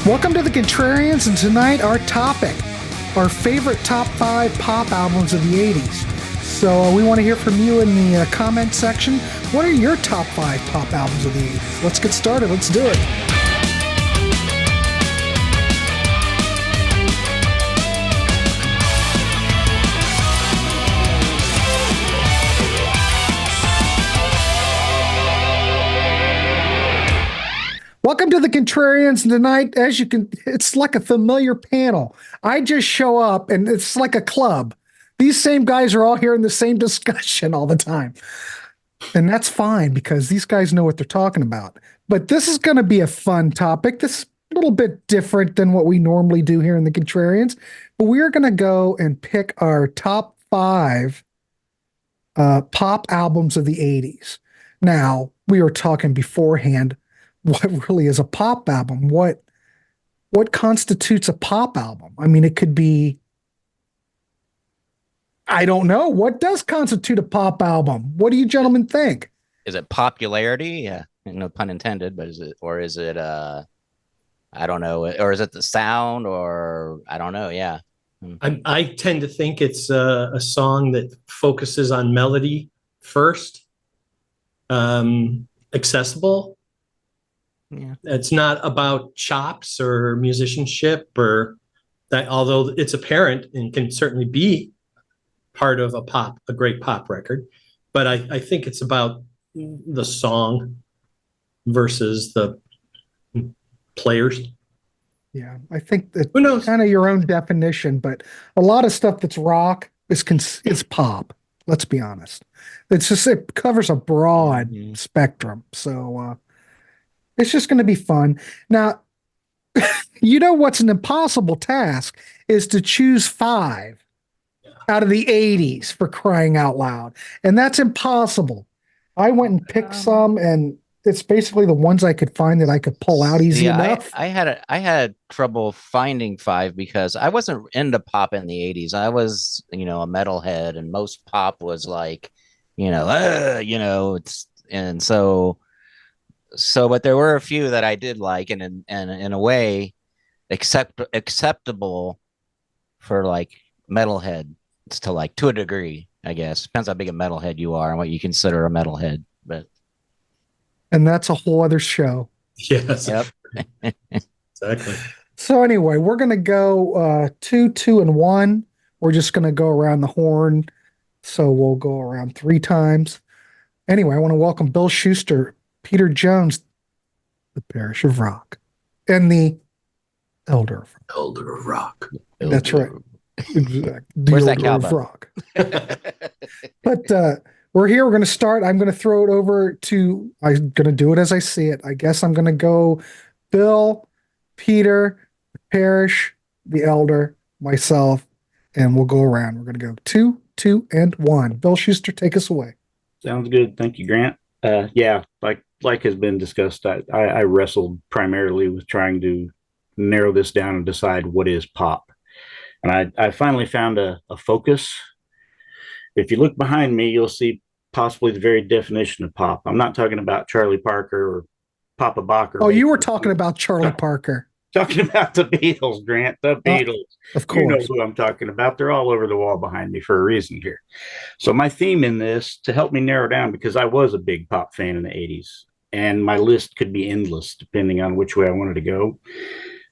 Welcome to the Contrarians, and tonight our topic, our favorite top 5 pop albums of the 80s. So we want to hear from you in the comment section. What are your top 5 pop albums of the 80s? Let's get started. Let's do it. Welcome to the Contrarians. Tonight, as you can, it's like a familiar panel. I just show up and it's like a club. These same guys are all here in the same discussion all the time. And that's fine because these guys know what they're talking about. But this is going to be a fun topic. This is a little bit different than what we normally do here in the Contrarians. But we're going to go and pick our top 5 pop albums of the 80s. Now, we were talking beforehand. What really is a pop album? What constitutes a pop album? I mean, it could be, I don't know. What does constitute a pop album? What do you gentlemen think? Is it popularity? Yeah, no pun intended, but is it I don't know, or is it the sound, or I don't know. Yeah. I tend to think it's a song that focuses on melody first, accessible. Yeah. It's not about chops or musicianship or that, although it's apparent and can certainly be part of a great pop record. But I think it's about the song versus the players. Yeah, I think that Who knows? kind of your own definition, but a lot of stuff that's rock is pop. Let's be honest. It covers a broad spectrum. So, it's just going to be fun. Now, you know what's an impossible task is to choose 5 out of the 80s, for crying out loud. And that's impossible. I went and picked some, and it's basically the ones I could find that I could pull out easy enough. I had trouble finding 5 because I wasn't into pop in the 80s. I was, a metalhead, and most pop was like, but there were a few that I did like, and in a way, acceptable for like metalhead to a degree, I guess. Depends how big a metalhead you are and what you consider a metalhead. And that's a whole other show. Yes. Yep. Exactly. So anyway, we're going to go 2, 2, and 1. We're just going to go around the horn. So we'll go around 3 times. Anyway, I want to welcome Bill Schuster, Peter Jones, the Parish of Rock, and the Elder of Rock. That's right. Exactly. Where's that Elder of cowbell? Rock. But we're here. We're going to start. I'm going to throw it over to, I'm going to do it as I see it. I guess I'm going to go Bill, Peter, the Parish, the Elder, myself, and we'll go around. We're going to go 2, 2, and 1. Bill Schuster, take us away. Sounds good. Thank you, Grant. Yeah, like has been discussed, I wrestled primarily with trying to narrow this down and decide what is pop. And I finally found a focus. If you look behind me, you'll see possibly the very definition of pop. I'm not talking about Charlie Parker or Papa Bach. Oh, you were talking about Charlie Parker. Talking about the Beatles, Grant, the Beatles. Of course. You know who I'm talking about. They're all over the wall behind me for a reason here. So my theme in this, to help me narrow down, because I was a big pop fan in the 80s, and my list could be endless depending on which way I wanted to go.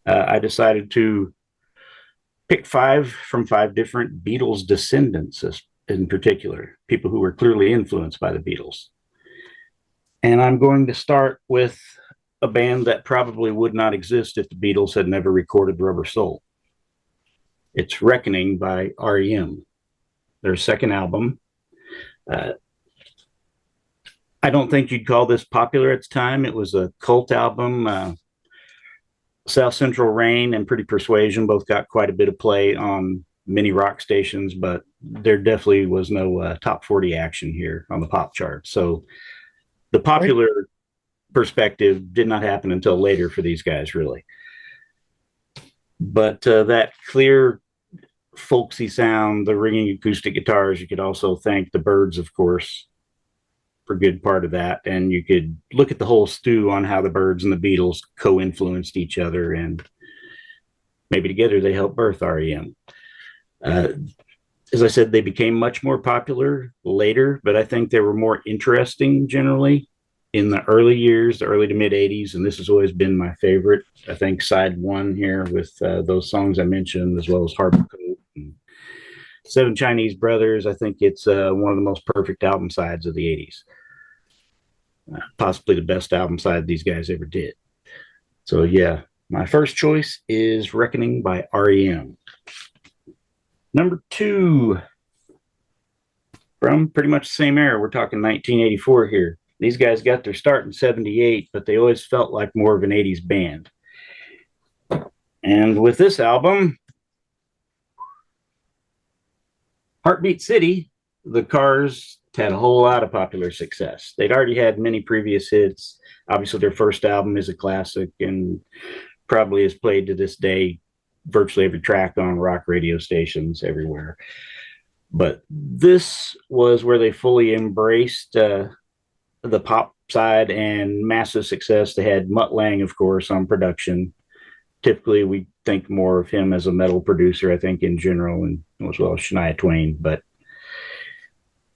I decided to pick 5 from 5 different Beatles descendants in particular, people who were clearly influenced by the Beatles. And I'm going to start with a band that probably would not exist if the Beatles had never recorded Rubber Soul. It's Reckoning by REM, their second album. I don't think you'd call this popular at the time. It was a cult album. South Central Rain and Pretty Persuasion both got quite a bit of play on many rock stations, but there definitely was no top 40 action here on the pop chart. So the popular perspective did not happen until later for these guys, really. But that clear folksy sound, the ringing acoustic guitars, you could also thank the Byrds, of course, for a good part of that. And you could look at the whole stew on how the Byrds and the Beatles co-influenced each other. And maybe together they helped birth REM. As I said, they became much more popular later, but I think they were more interesting generally in the early years, the early to mid 80s. And this has always been my favorite. I think side one here with those songs I mentioned, as well as Harbor Coat and Seven Chinese Brothers. I think it's one of the most perfect album sides of the 80s. Possibly the best album side these guys ever did. So yeah, my first choice is Reckoning by REM. Number 2, from pretty much the same era. We're talking 1984 here. These guys got their start in 78, but they always felt like more of an 80s band. And with this album, Heartbeat City, the Cars had a whole lot of popular success. They'd already had many previous hits. Obviously, their first album is a classic and probably is played to this day, virtually every track on rock radio stations everywhere. But this was where they fully embraced the pop side and massive success. They had Mutt Lange, of course, on production. Typically, we think more of him as a metal producer, I think, in general, and as well as Shania Twain. But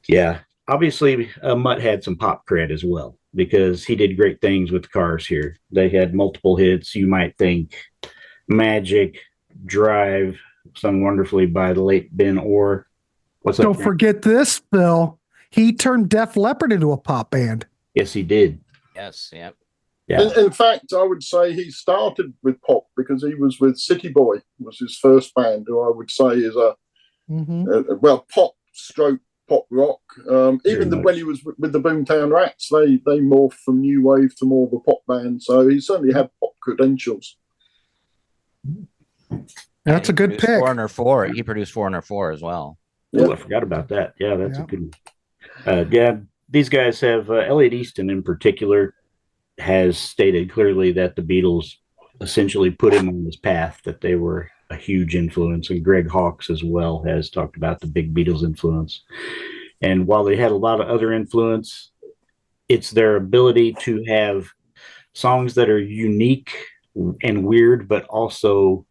yeah, obviously, Mutt had some pop cred as well, because he did great things with the Cars here. They had multiple hits. You might think Magic, Drive, sung wonderfully by the late Ben Orr. What's Don't up? forget this, Bill. He turned Def Leppard into a pop band. Yes, he did. Yes, yep. Yeah. In fact, I would say he started with pop because he was with City Boy, was his first band, who I would say is a pop stroke pop rock. Even when he was with the Boomtown Rats, they morphed from new wave to more of a pop band. So he certainly had pop credentials. That's a good pick. Foreigner 4. He produced Foreigner 4 as well. Oh, I forgot about that. Yeah, that's a good one. Yeah, these guys have, Elliot Easton in particular has stated clearly that the Beatles essentially put him on this path, that they were a huge influence. And Greg Hawkes as well has talked about the big Beatles influence. And while they had a lot of other influence, it's their ability to have songs that are unique and weird, but also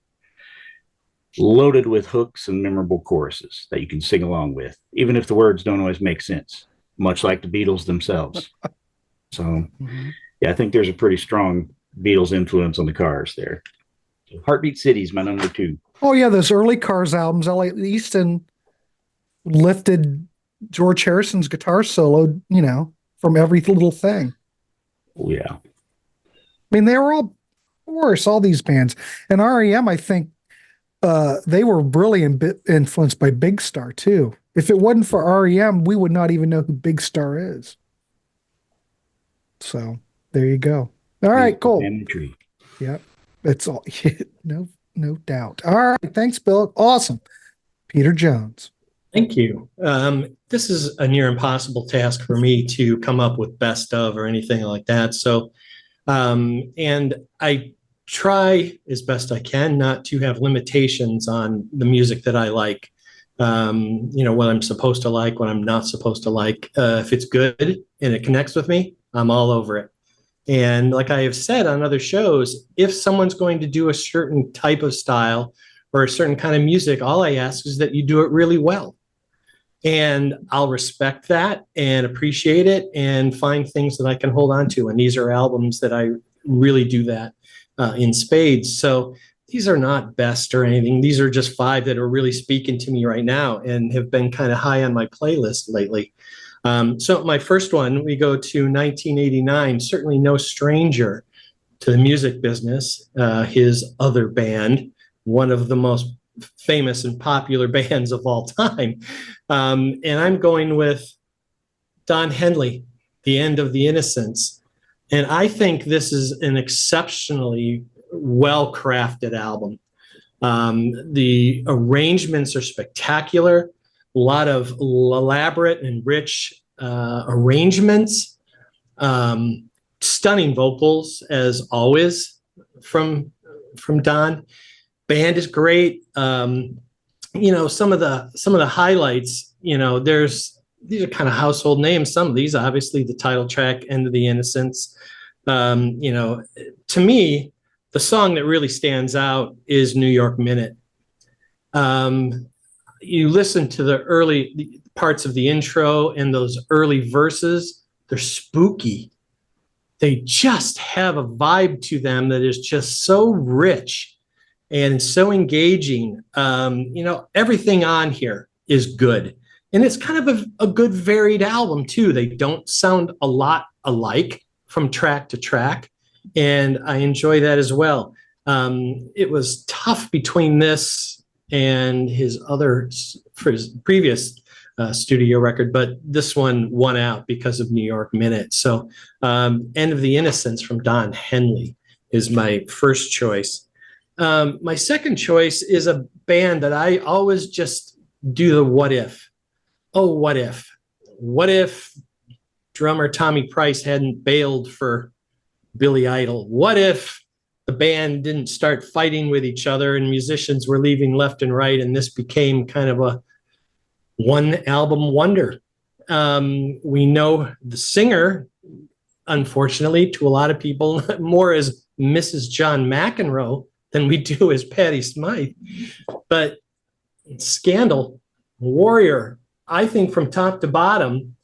loaded with hooks and memorable choruses that you can sing along with, even if the words don't always make sense, much like the Beatles themselves. So, yeah, I think there's a pretty strong Beatles influence on the Cars there. So Heartbeat City is my number 2. Oh, yeah, those early Cars albums, Elliot Easton lifted George Harrison's guitar solo, from every little thing. Oh, yeah. I mean, they were all, of course, all these bands. And REM, I think, they were really influenced by Big Star, too. If it wasn't for REM, we would not even know who Big Star is. So, there you go. All right, cool. Yep, that's all. No doubt. All right, thanks, Bill. Awesome. Peter Jones. Thank you. This is a near impossible task for me to come up with best of or anything like that. So, and I try as best I can not to have limitations on the music that I like. What I'm supposed to like, what I'm not supposed to like. If it's good and it connects with me, I'm all over it. And like I have said on other shows, if someone's going to do a certain type of style or a certain kind of music, all I ask is that you do it really well. And I'll respect that and appreciate it and find things that I can hold on to. And these are albums that I really do that in spades. So these are not best or anything. These are just 5 that are really speaking to me right now and have been kind of high on my playlist lately. So my first one, we go to 1989, certainly no stranger to the music business, his other band, one of the most famous and popular bands of all time. And I'm going with Don Henley, The End of the Innocents. And I think this is an exceptionally well-crafted album. The arrangements are spectacular. A lot of elaborate and rich arrangements, stunning vocals as always from Don. Band is great. Some of the highlights. These are kind of household names. Some of these, obviously, the title track, "End of the Innocents." To me, the song that really stands out is New York Minute. You listen to the early parts of the intro and those early verses, they're spooky. They just have a vibe to them that is just so rich and so engaging. Everything on here is good. And it's kind of a good varied album too. They don't sound a lot alike from track to track. And I enjoy that as well. It was tough between this and his previous studio record, but this one won out because of New York Minute. So End of the Innocents from Don Henley is my first choice. My second choice is a band that I always just do the what if. Oh, what if? What if drummer Tommy Price hadn't bailed for Billy Idol? What if the band didn't start fighting with each other and musicians were leaving left and right and this became kind of a one album wonder? We know the singer, unfortunately, to a lot of people, more as Mrs. John McEnroe than we do as Patti Smythe. But Scandal, Warrior, I think from top to bottom,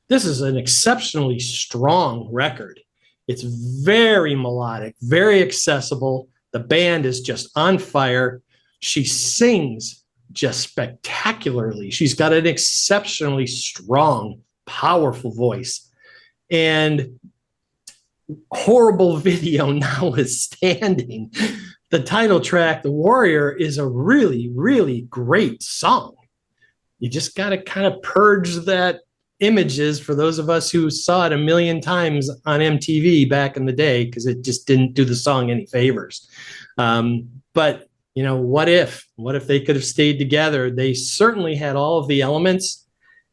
this is an exceptionally strong record. It's very melodic, very accessible. The band is just on fire. She sings just spectacularly. She's got an exceptionally strong, powerful voice. And horrible video notwithstanding, the title track, The Warrior, is a really, really great song. You just got to kind of purge that images for those of us who saw it a million times on MTV back in the day, because it just didn't do the song any favors. But what if they could have stayed together? They certainly had all of the elements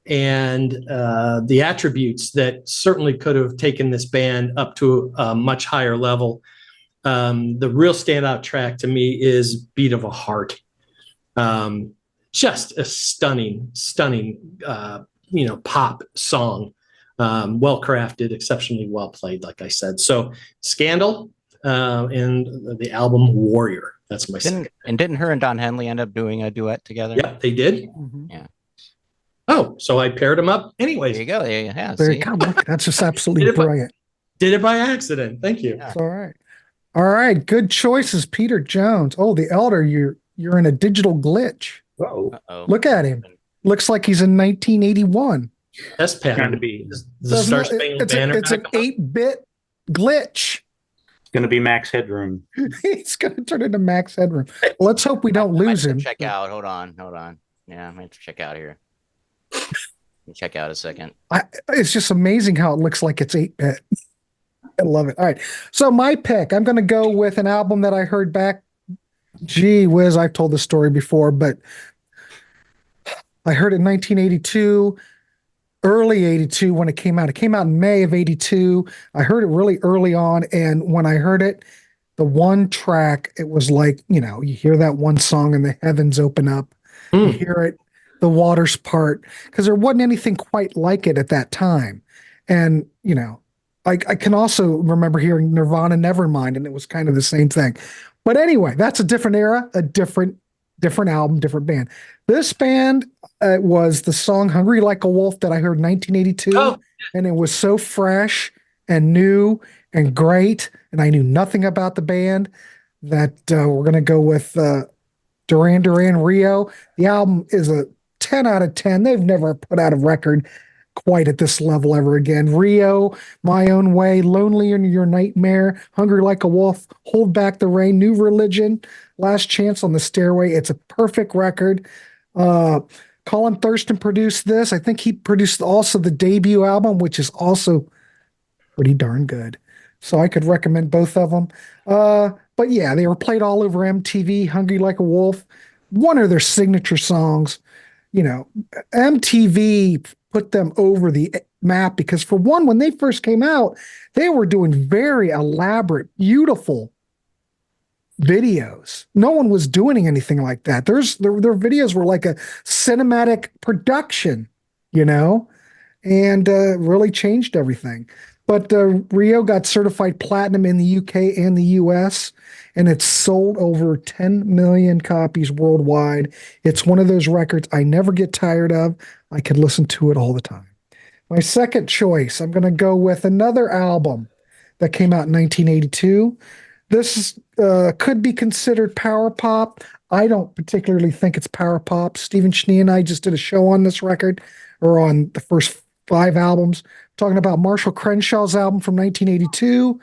and the attributes that certainly could have taken this band up to a much higher level. The real standout track to me is Beat of a Heart. Just a stunning pop song, well crafted, exceptionally well played, like I said. So Scandal and the album Warrior. That's my second. And didn't her and Don Henley end up doing a duet together? Yeah, they did. Mm-hmm. Yeah. Oh, so I paired them up anyways. There you go. Yeah. There you go. That's just absolutely brilliant. Did it by accident. Thank you. Yeah. It's all right. All right. Good choices, Peter Jones. Oh, the Elder, you're in a digital glitch. Uh-oh. Look at him. Looks like he's in 1981. That's Trying pattern. to be. The Star Spangled Banner. It's an 8-bit glitch. It's going to be Max Headroom. He's going to turn into Max Headroom. Let's hope we don't lose him. Check out. Hold on. Yeah, I might have to check out here. Check out a second. It's just amazing how it looks like it's 8-bit. I love it. All right. So my pick, I'm going to go with an album that I heard back. Gee whiz, I've told the story before, but I heard it in 1982, early 82 when it came out. It came out in May of 82. I heard it really early on. And when I heard it, the one track, it was like, you hear that one song and the heavens open up. You hear it, the waters part, because there wasn't anything quite like it at that time. And, I can also remember hearing Nirvana Nevermind, and it was kind of the same thing. But anyway, that's a different era, a different album, different band. This band was the song Hungry Like a Wolf that I heard in 1982. Oh. And it was so fresh and new and great. And I knew nothing about the band that we're going to go with Duran Duran Rio. The album is a 10 out of 10. They've never put out a record quite at this level ever again. Rio, My Own Way, Lonely in Your Nightmare, Hungry Like a Wolf, Hold Back the Rain, New Religion, Last Chance on the Stairway. It's a perfect record. Colin Thurston produced this. I think he produced also the debut album, which is also pretty darn good. So I could recommend both of them. But yeah, they were played all over MTV, Hungry Like a Wolf, one of their signature songs. MTV put them over the map because, for one, when they first came out, they were doing very elaborate, beautiful videos. No one was doing anything like that. Their videos were like a cinematic production, and really changed everything. But Rio got certified platinum in the UK and the US, and it's sold over 10 million copies worldwide. It's one of those records I never get tired of. I could listen to it all the time. My second choice, I'm going to go with another album that came out in 1982. This could be considered power pop. I don't particularly think it's power pop. Stephen Schnee and I just did a show on this record, or on the first 5 albums, talking about Marshall Crenshaw's album from 1982.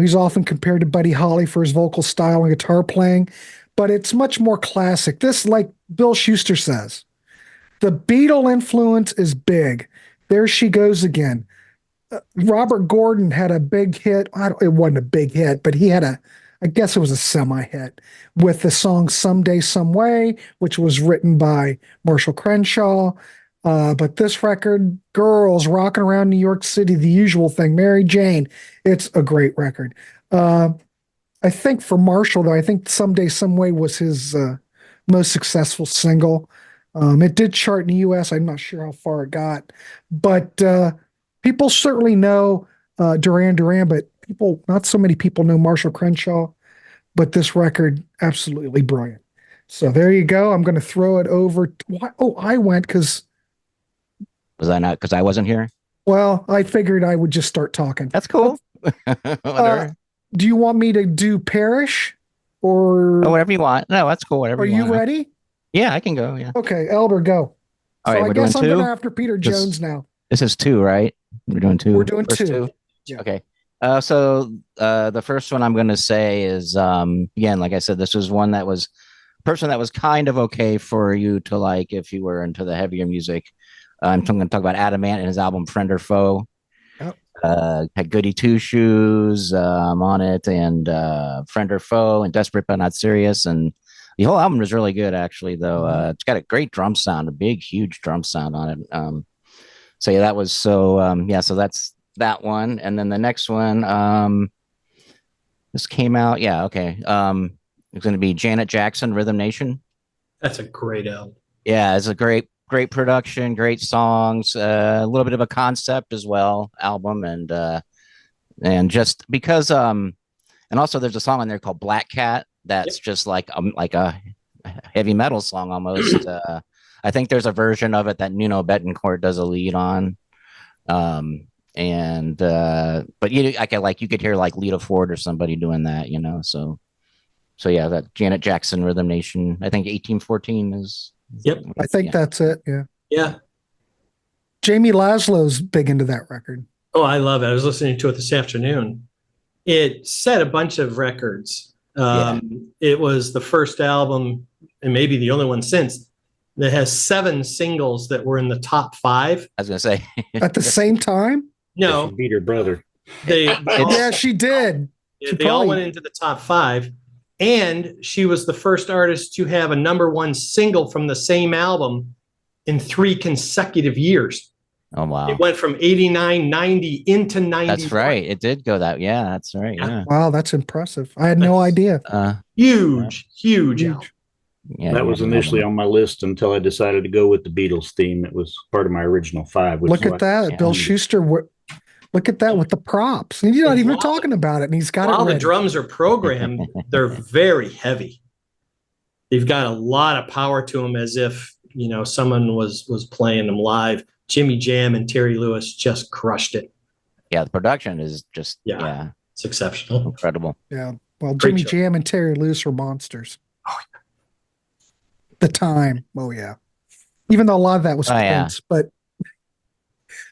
He's often compared to Buddy Holly for his vocal style and guitar playing, but it's much more classic. This, like Bill Schuster says, the Beatle influence is big. There She Goes Again. Robert Gordon had a big hit. It wasn't a big hit, but he had I guess it was a semi-hit with the song Someday, Some Way, which was written by Marshall Crenshaw. But this record, Girls, Rocking Around New York City, The Usual Thing, Mary Jane, it's a great record. I think for Marshall, though, I think Someday, Some Way was his most successful single. It did chart in the U.S. I'm not sure how far it got, but people certainly know Duran Duran, but not so many people know Marshall Crenshaw. But this record, absolutely brilliant. So there you go. I'm going to throw it over. I went because. Was I not? Because I wasn't here. Well, I figured I would just start talking. That's cool. Do you want me to do Parish or whatever you want? No, that's cool. Whatever. Are you ready? Yeah, I can go. Yeah. Okay, Elder, go. All right, I we're guess doing I'm two. going after Peter Jones now. This is 2, right? We're doing 2. We're doing First 2. Yeah. Okay. So the first one I'm going to say is, again, like I said, this was one that was person that was kind of okay for you to like if you were into the heavier music. I'm going to talk about Adamant and his album Friend or Foe. Yep. Had Goody Two Shoes on it, and Friend or Foe, and Desperate But Not Serious, and the whole album is really good, actually. Though it's got a great drum sound, a big, huge drum sound on it. So yeah, that was so that's that one, and then the next one, this came out. Yeah, okay. It's going to be Janet Jackson, Rhythm Nation. That's a great album. Yeah, it's a great production, great songs, a little bit of a concept as well, album, and just because and also there's a song on there called Black Cat that's just like a heavy metal song almost. I think there's a version of it that Nuno Bettencourt does a lead on, but you could hear like Lita Ford or somebody doing that, so yeah, that Janet Jackson, Rhythm Nation. I think 1814 is. Yep. I think that's it. Yeah. Yeah. Jamie Laszlo's big into that record. Oh, I love it. I was listening to it this afternoon. It set a bunch of records. It was the first album, and maybe the only one since, that has 7 singles that were in the top 5. I was going to say. At the same time? No. She beat her brother. Yeah, she did. They all went into the top 5. And she was the first artist to have a #1 single from the same album in 3 consecutive years. Oh, wow. It went from 89, 90 into 90. That's right. It did go that. Yeah, that's right. Yeah. Wow, that's impressive. I had no idea. Huge album. Yeah, that was initially on my list until I decided to go with the Beatles theme. It was part of my original 5. Look at that. Bill Schuster. Look at that with the props. And you're not even talking about it. And he's got it. While ready. the drums are programmed, they're very heavy. They've got a lot of power to them, as if, someone was playing them live. Jimmy Jam and Terry Lewis just crushed it. Yeah, the production is just it's exceptional. Incredible. Yeah. Well, Jimmy Jam and Terry Lewis were monsters. Oh, yeah. The time. Oh, yeah. Even though a lot of that was Prince, but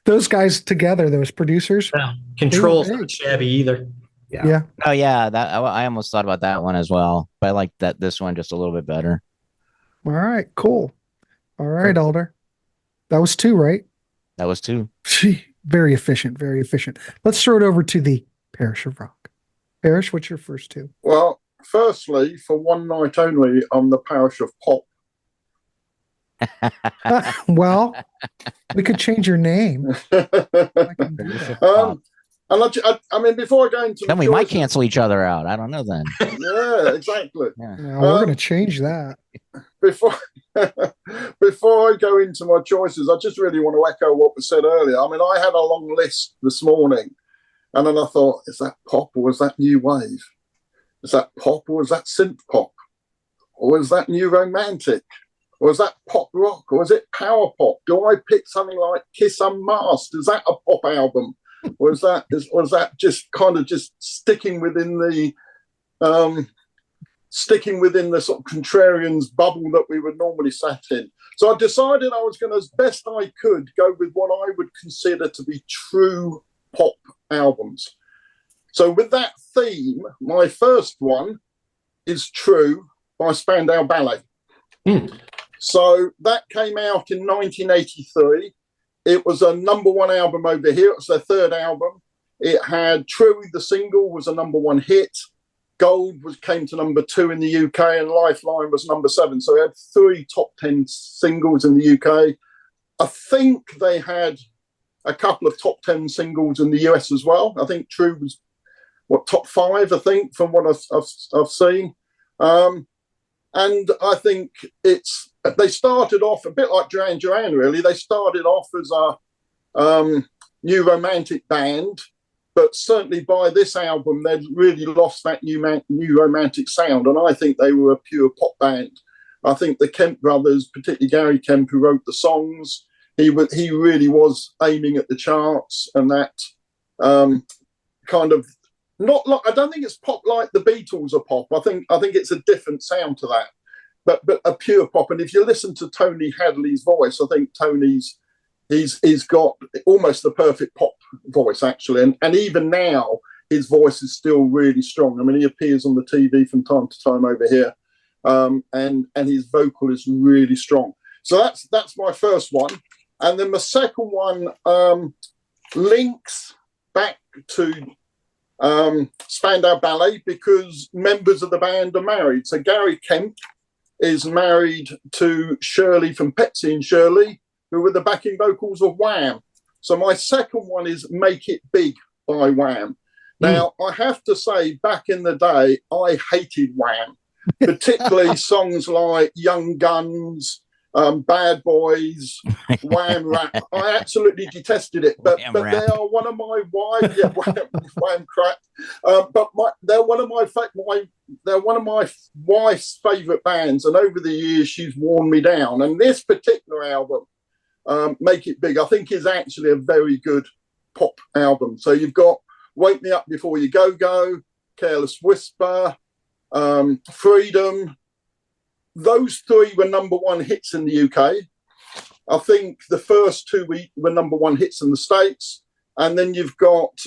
those guys together, those producers. Yeah. Control's not shabby either. Yeah. Oh, yeah. That I almost thought about that one as well, but I like this one just a little bit better. All right. Cool. All right, Alder. That was 2, right? That was 2. Very efficient. Very efficient. Let's throw it over to the Parish of Rock. Parish, what's your first 2? Well, firstly, for one night only, I'm the Parish of Pop. Well, we could change your name. And I mean, before I go into Then the we might choices- cancel each other out. I don't know then. Yeah, exactly. Yeah. No, we're going to change that. Before before I go into my choices, I just really want to echo what was said earlier. I mean, I had a long list this morning, and then I thought, is that pop or is that new wave? Is that pop or is that synth pop? Or is that new romantic? Or is that pop rock? Or is it power pop? Do I pick something like Kiss Unmasked? Is that a pop album? Or is that just kind of just sticking within the sort of Contrarians bubble that we would normally sat in? So I decided I was going to, as best I could, go with what I would consider to be true pop albums. So with that theme, my first one is True by Spandau Ballet. So that came out in 1983. It was a number one album over here. It was their third album. It had True, the single, was a number one hit. Gold came to number 2 in the UK, and Lifeline was number 7. So they had 3 top 10 singles in the UK. I think they had a couple of top 10 singles in the US as well. I think True was top 5, I think, from what I've seen. And I think they started off a bit like Duran Duran, really. They started off as a new romantic band, but certainly by this album, they'd really lost that new romantic sound. And I think they were a pure pop band. I think the Kemp brothers, particularly Gary Kemp, who wrote the songs, he really was aiming at the charts, and that kind of not like, I don't think it's pop like the Beatles are pop. I think it's a different sound to that, but a pure pop. And if you listen to Tony Hadley's voice, I think he's got almost the perfect pop voice, actually. And even now, his voice is still really strong. I mean, he appears on the TV from time to time over here, and his vocal is really strong. So that's my first one. And then my second one links back to Spandau Ballet, because members of the band are married. So Gary Kemp is married to Shirley from Petsy and Shirley, who were the backing vocals of Wham. So my second one is Make It Big by Wham. Now, I have to say, back in the day, I hated Wham, particularly songs like Young Guns, Bad Boys, Wham Rap. I absolutely detested it, but they are one of my Wham Crack. But they're one of my wife's favourite bands, and over the years she's worn me down. And this particular album, Make It Big, I think is actually a very good pop album. So you've got Wake Me Up Before You Go, Careless Whisper, Freedom. Those 3 were number one hits in the UK. I think the first 2 were number one hits in the States. And then you've got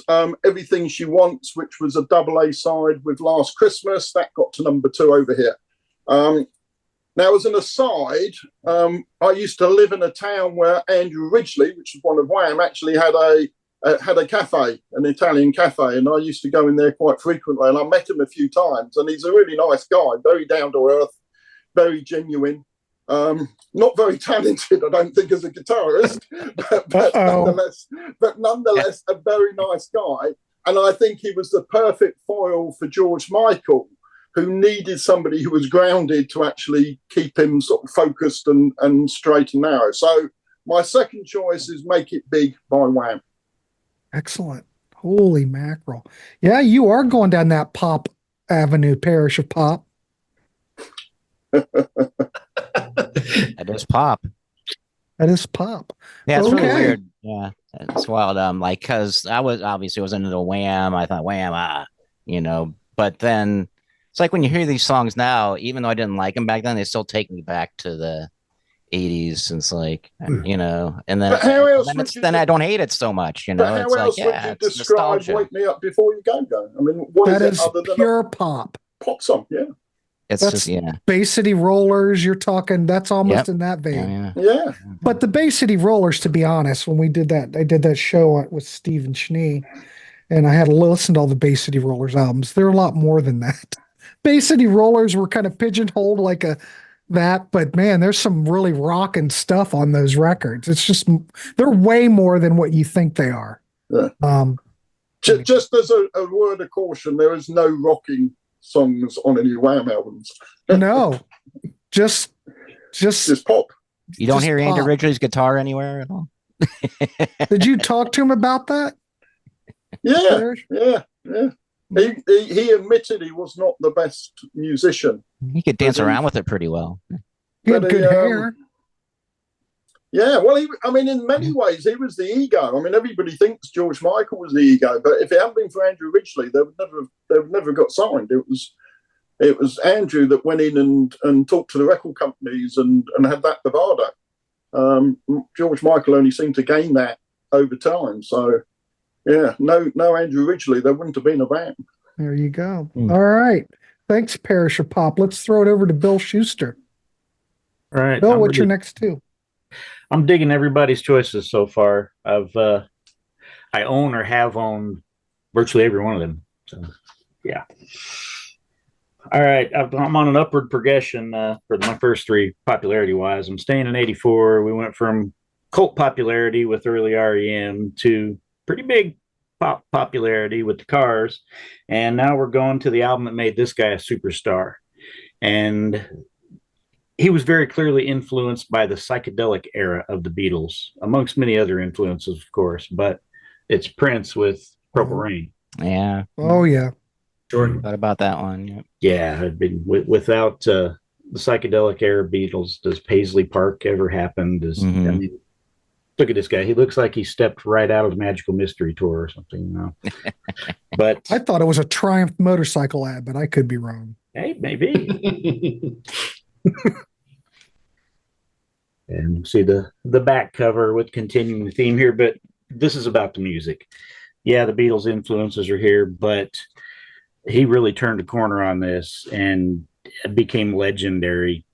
Everything She Wants, which was a double A side with Last Christmas. That got to number 2 over here. Now, as an aside, I used to live in a town where Andrew Ridgeley, which is one of Wham, actually had a cafe, an Italian cafe, and I used to go in there quite frequently. And I met him a few times, and he's a really nice guy, very down to earth, very genuine, not very talented, I don't think, as a guitarist, but nonetheless a very nice guy. And I think he was the perfect foil for George Michael, who needed somebody who was grounded to actually keep him sort of focused and straight and narrow. So my second choice is Make It Big by Wham. Excellent. Holy mackerel. Yeah, you are going down that pop avenue, Parish of Pop. That is pop. That is pop. Yeah, it's really Okay. weird. Yeah, it's wild. Like, cause I was into the Wham. I thought Wham, but then it's like when you hear these songs now, even though I didn't like them back then, they still take me back to the 80s. And it's like, and then, But how else then, would you then I don't hate it so much, But how it's else like, would yeah, you it's describe nostalgia. Wake Me Up Before You Go? I mean, what That is is it other than pure a pop. pop song? Yeah. It's That's- just, yeah. Bay City Rollers, you're talking, that's almost Yep. in that vein. Yeah. Yeah. But the Bay City Rollers, to be honest, when we did that, I did that show with Stephen Schnee, and I had to listen to all the Bay City Rollers albums. They're a lot more than that. Bay City Rollers were kind of pigeonholed like that, but man, there's some really rocking stuff on those records. It's just, they're way more than what you think they are. Yeah. Just as a word of caution, there is no rocking songs on any Wham albums. No, just pop. You don't just hear Andy pop. Ridgely's guitar anywhere at all? Did you talk to him about that? Yeah. He admitted he was not the best musician. He could dance around with it pretty well. He had But good hair. Yeah, well, in many ways, he was the ego. I mean, everybody thinks George Michael was the ego, but if it hadn't been for Andrew Ridgeley, they would never have got signed. It was Andrew that went in and talked to the record companies and had that bravado. George Michael only seemed to gain that over time. So, yeah, no Andrew Ridgeley, there wouldn't have been a band. There you go. All right. Thanks, Parish of Pop. Let's throw it over to Bill Schuster. All right. Bill, what's your next two? I'm digging everybody's choices so far. I own or have owned virtually every one of them. So, yeah. All right. I'm on an upward progression for my first three popularity wise. I'm staying in 84. We went from cult popularity with early REM to pretty big pop popularity with the Cars. And now we're going to the album that made this guy a superstar. And he was very clearly influenced by the psychedelic era of the Beatles, amongst many other influences, of course, but it's Prince with Purple Rain. Yeah. Oh, yeah. Jordan. Thought about that one. Yeah. Yeah, I've been without the psychedelic era Beatles, does Paisley Park ever happen? I mean, look at this guy. He looks like he stepped right out of the Magical Mystery Tour or something, you know. But I thought it was a Triumph motorcycle ad, but I could be wrong. hey, maybe. And see the back cover with continuing the theme here, but this is about the music. Yeah, the Beatles influences are here, but he really turned a corner on this and became legendary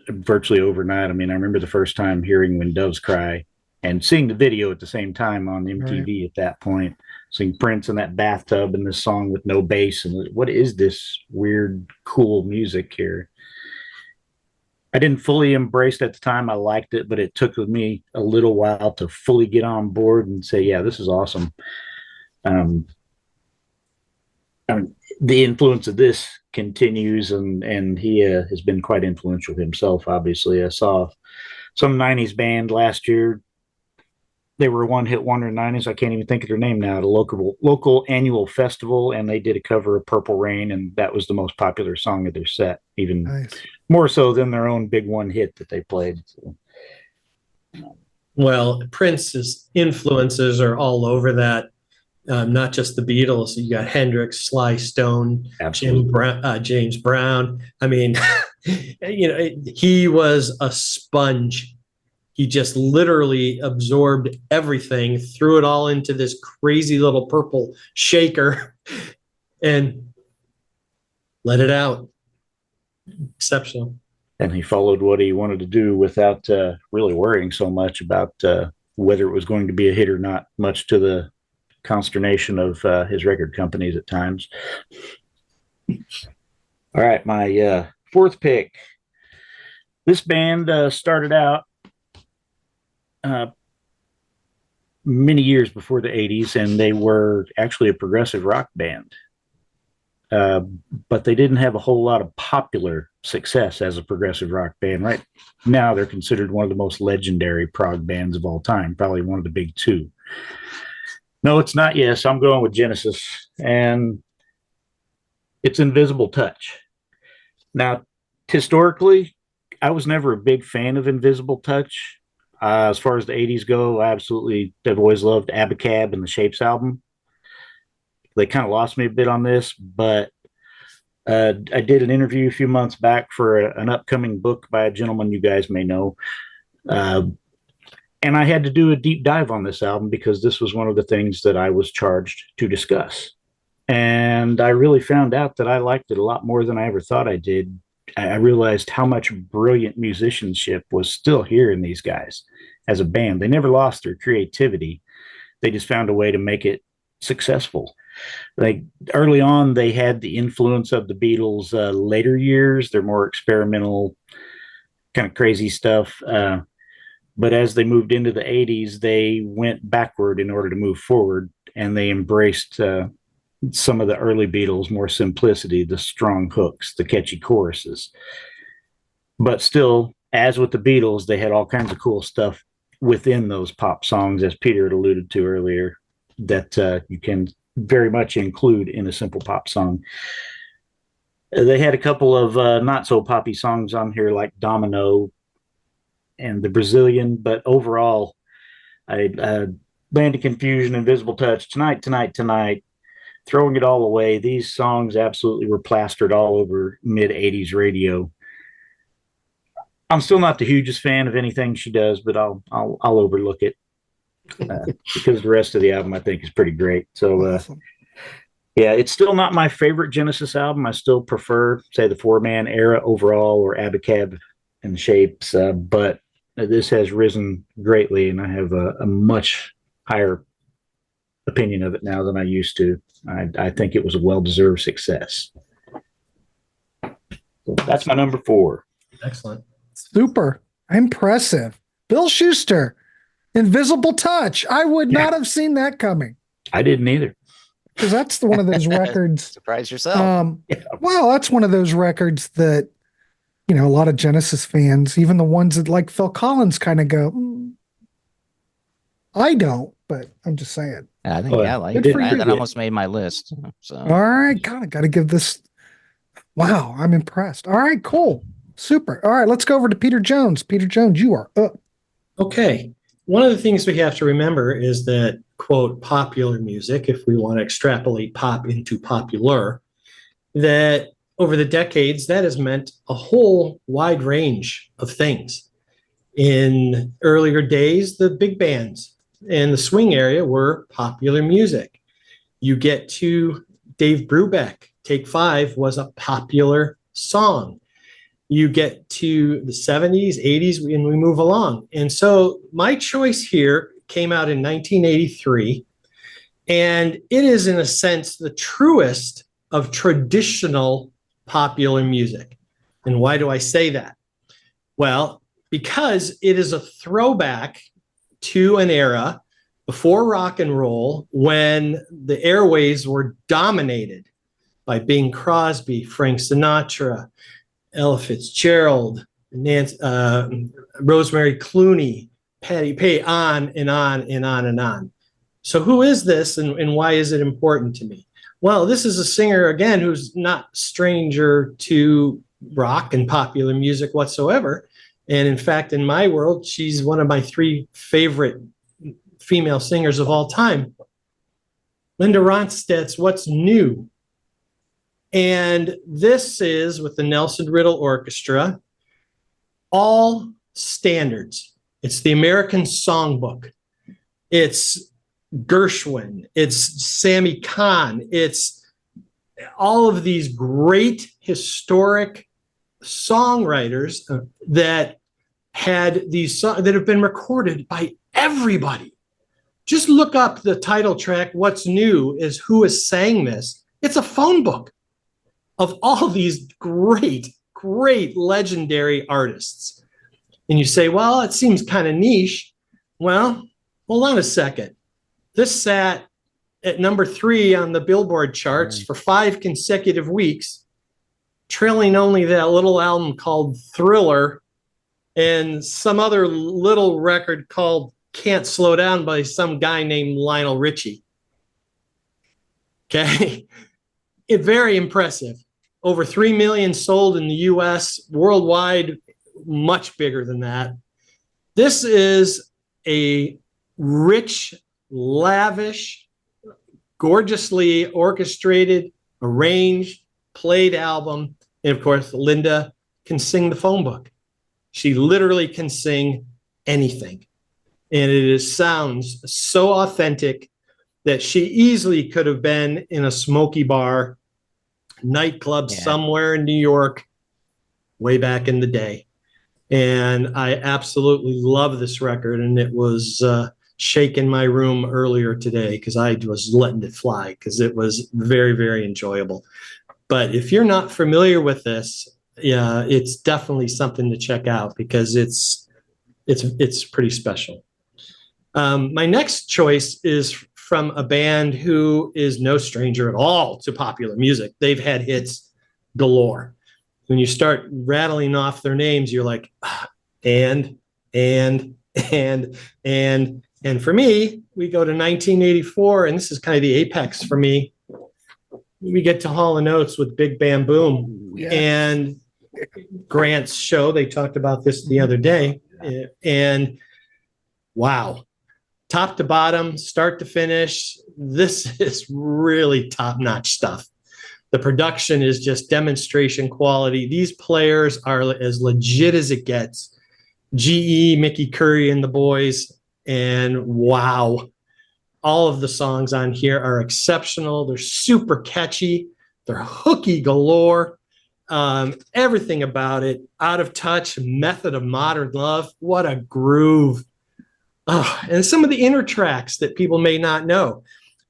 virtually overnight. I mean, I remember the first time hearing When Doves Cry and seeing the video at the same time on MTV at that point, seeing Prince in that bathtub and this song with no bass. And what is this weird, cool music here? I didn't fully embrace it at the time. I liked it, but it took me a little while to fully get on board and say, yeah, this is awesome. The influence of this continues, and he has been quite influential himself, obviously. I saw some 90s band last year. They were a one-hit wonder in the 90s. I can't even think of their name now. At a local annual festival, and they did a cover of Purple Rain, and that was the most popular song of their set, even more so than their own big one hit that they played. So. Well, Prince's influences are all over that. Not just the Beatles. You got Hendrix, Sly Stone, James Brown. I mean, he was a sponge. He just literally absorbed everything, threw it all into this crazy little purple shaker, and let it out. Exceptional. And he followed what he wanted to do without really worrying so much about whether it was going to be a hit or not, much to the consternation of his record companies at times. All right, my fourth pick. This band started out many years before the 80s, and they were actually a progressive rock band. But they didn't have a whole lot of popular success as a progressive rock band. Right now, they're considered one of the most legendary prog bands of all time, probably one of the big two. No, it's not Yes. I'm going with Genesis, and it's Invisible Touch. Now, historically, I was never a big fan of Invisible Touch. As far as the 80s go, I've always loved Abacab and the Shapes album. They kind of lost me a bit on this, but I did an interview a few months back for an upcoming book by a gentleman you guys may know. And I had to do a deep dive on this album because this was one of the things that I was charged to discuss. And I really found out that I liked it a lot more than I ever thought I did. I realized how much brilliant musicianship was still here in these guys as a band. They never lost their creativity. They just found a way to make it successful. Like early on, they had the influence of the Beatles. Later years, they're more experimental, kind of crazy stuff. But as they moved into the 80s, they went backward in order to move forward. and they embraced some of the early Beatles, more simplicity, the strong hooks, the catchy choruses. But still, as with the Beatles, they had all kinds of cool stuff within those pop songs, as Peter had alluded to earlier, that you can very much include in a simple pop song. They had a couple of not so poppy songs on here, like Domino and The Brazilian, but overall, Land of Confusion, Invisible Touch, Tonight, Tonight, Tonight, Throwing It All Away. These songs absolutely were plastered all over mid-'80s radio. I'm still not the hugest fan of anything she does, but I'll overlook it because the rest of the album I think is pretty great. So, Awesome. yeah, it's still not my favorite Genesis album. I still prefer, say, the Four-Man Era overall, or Abacab and Shapes, but this has risen greatly, and I have a much higher opinion of it now than I used to. I think it was a well-deserved success. So that's my number 4. Excellent. Super. Impressive. Bill Schuster, Invisible Touch. I would not have seen that coming, I didn't either. because that's one of those records. Surprise yourself. Well, that's one of those records that, a lot of Genesis fans, even the ones that like Phil Collins, kind of go, I don't, but I'm just saying. I think, I like Good it. for you. That almost made my list. So, All right. Got to give this. Wow. I'm impressed. All right. Cool. Super. All right. Let's go over to Peter Jones. Peter Jones, you are up. Okay. One of the things we have to remember is that, quote, popular music, if we want to extrapolate pop into popular, that over the decades, that has meant a whole wide range of things. In earlier days, the big bands and the swing area were popular music. You get to Dave Brubeck, Take 5 was a popular song. You get to the 70s, 80s, and we move along. And so my choice here came out in 1983, and it is, in a sense, the truest of traditional popular music. And why do I say that? Well, because it is a throwback to an era before rock and roll, when the airways were dominated by Bing Crosby, Frank Sinatra, Ella Fitzgerald, Rosemary Clooney, Patti Pay, on and on and on and on. So who is this, and why is it important to me? Well, this is a singer, again, who's not stranger to rock and popular music whatsoever. And in fact, in my world, she's one of my 3 favorite female singers of all time. Linda Ronstadt's What's New. And this is, with the Nelson Riddle Orchestra, all standards. It's the American Songbook. It's Gershwin. It's Sammy Cahn. It's all of these great historic songwriters that had these songs that have been recorded by everybody. Just look up the title track, What's New, is who has sang this. It's a phone book of all these great, great legendary artists. And you say, well, it seems kind of niche. Well, hold on a second. This sat at number 3 on the Billboard charts for 5 consecutive weeks, trailing only that little album called Thriller and some other little record called Can't Slow Down by some guy named Lionel Richie. Okay. Very impressive. Over 3 million sold in the US, worldwide, much bigger than that. This is a rich, lavish, gorgeously orchestrated, arranged, played album. And of course, Linda can sing the phone book. She literally can sing anything. And sounds so authentic that she easily could have been in a smoky bar, nightclub somewhere in New York way back in the day. And I absolutely love this record. And it was shaking my room earlier today because I was letting it fly because it was very, very enjoyable. But if you're not familiar with this, yeah, it's definitely something to check out because it's pretty special. My next choice is from a band who is no stranger at all to popular music. They've had hits galore. When you start rattling off their names, you're like, and for me, we go to 1984, and this is kind of the apex for me. We get to Hall & Oates with Big Bam Boom. Yeah. And Grant's show. They talked about this the other day. And wow, top to bottom, start to finish, this is really top-notch stuff. The production is just demonstration quality. These players are as legit as it gets. GE, Mickey Curry and the boys. And wow, all of the songs on here are exceptional. They're super catchy. They're hooky galore. Everything about it, Out of Touch, Method of Modern Love. What a groove. Oh, and some of the inner tracks that people may not know.